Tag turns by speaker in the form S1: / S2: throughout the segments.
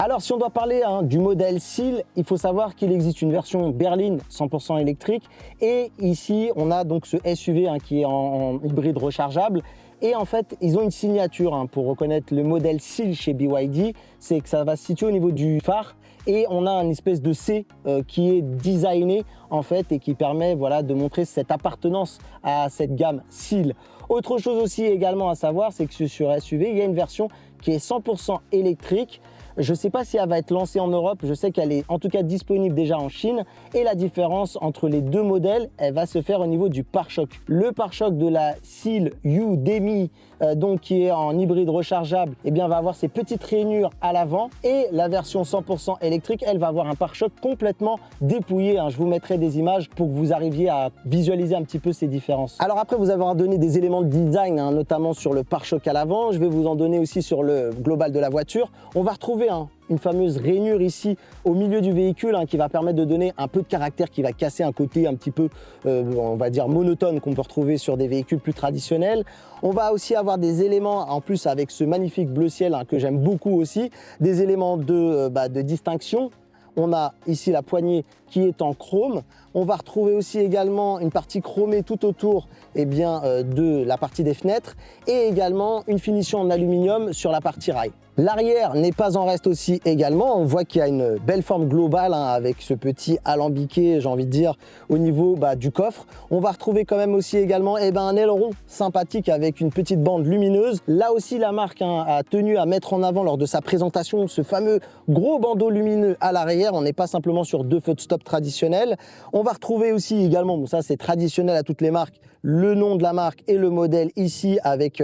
S1: Alors, si on doit parler du modèle Seal, il faut savoir qu'il existe une version berline 100% électrique. Et ici, on a donc ce SUV qui est en hybride rechargeable. Et en fait, ils ont une signature pour reconnaître le modèle Seal chez BYD. C'est que ça va se situer au niveau du phare. Et on a une espèce de C qui est designé en fait et qui permet de montrer cette appartenance à cette gamme Seal. Autre chose aussi également à savoir, c'est que sur SUV, il y a une version qui est 100% électrique. Je ne sais pas si elle va être lancée en Europe, je sais qu'elle est en tout cas disponible déjà en Chine. Et la différence entre les deux modèles, elle va se faire au niveau du pare-choc. Le pare-choc de la Seal U-Demi, donc qui est en hybride rechargeable, va avoir ses petites rainures à l'avant. Et la version 100% électrique, elle va avoir un pare-choc complètement dépouillé. Je vous mettrai des images pour que vous arriviez à visualiser un petit peu ces différences. Alors après, vous avez donné des éléments de design, notamment sur le pare-choc à l'avant. Je vais vous en donner aussi sur le global de la voiture. On va retrouver une fameuse rainure ici au milieu du véhicule qui va permettre de donner un peu de caractère, qui va casser un côté un petit peu, on va dire, monotone qu'on peut retrouver sur des véhicules plus traditionnels. On va aussi avoir des éléments, en plus avec ce magnifique bleu ciel que j'aime beaucoup aussi, des éléments de distinction. On a ici la poignée qui est en chrome. On va retrouver aussi également une partie chromée tout autour de la partie des fenêtres et également une finition en aluminium sur la partie rail. L'arrière n'est pas en reste aussi également. On voit qu'il y a une belle forme globale avec ce petit alambiqué, j'ai envie de dire, au niveau du coffre. On va retrouver quand même aussi également un aileron sympathique avec une petite bande lumineuse. Là aussi, la marque a tenu à mettre en avant lors de sa présentation ce fameux gros bandeau lumineux à l'arrière. On n'est pas simplement sur deux feux de stop traditionnels. On va retrouver aussi également, bon, ça c'est traditionnel à toutes les marques, le nom de la marque et le modèle ici avec,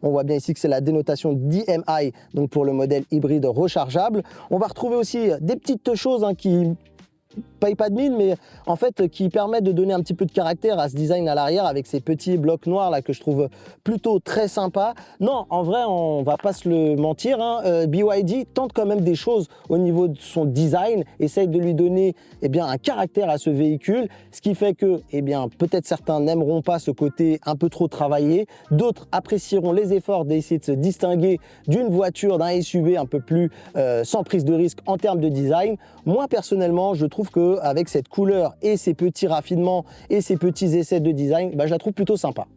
S1: on voit bien ici que c'est la dénotation DMI, donc pour le modèle hybride rechargeable. On va retrouver aussi des petites choses qui payent pas de mine, mais en fait qui permettent de donner un petit peu de caractère à ce design à l'arrière avec ces petits blocs noirs là que je trouve plutôt très sympa. Non, en vrai, on va pas se le mentir, BYD tente quand même des choses au niveau de son design, essaye de lui donner un caractère à ce véhicule, ce qui fait que peut-être certains n'aimeront pas ce côté un peu trop travaillé, d'autres apprécieront les efforts d'essayer de se distinguer d'une voiture, d'un SUV un peu plus sans prise de risque en termes de design. Moi personnellement, je trouve que avec cette couleur et ces petits raffinements et ces petits essais de design, je la trouve plutôt sympa.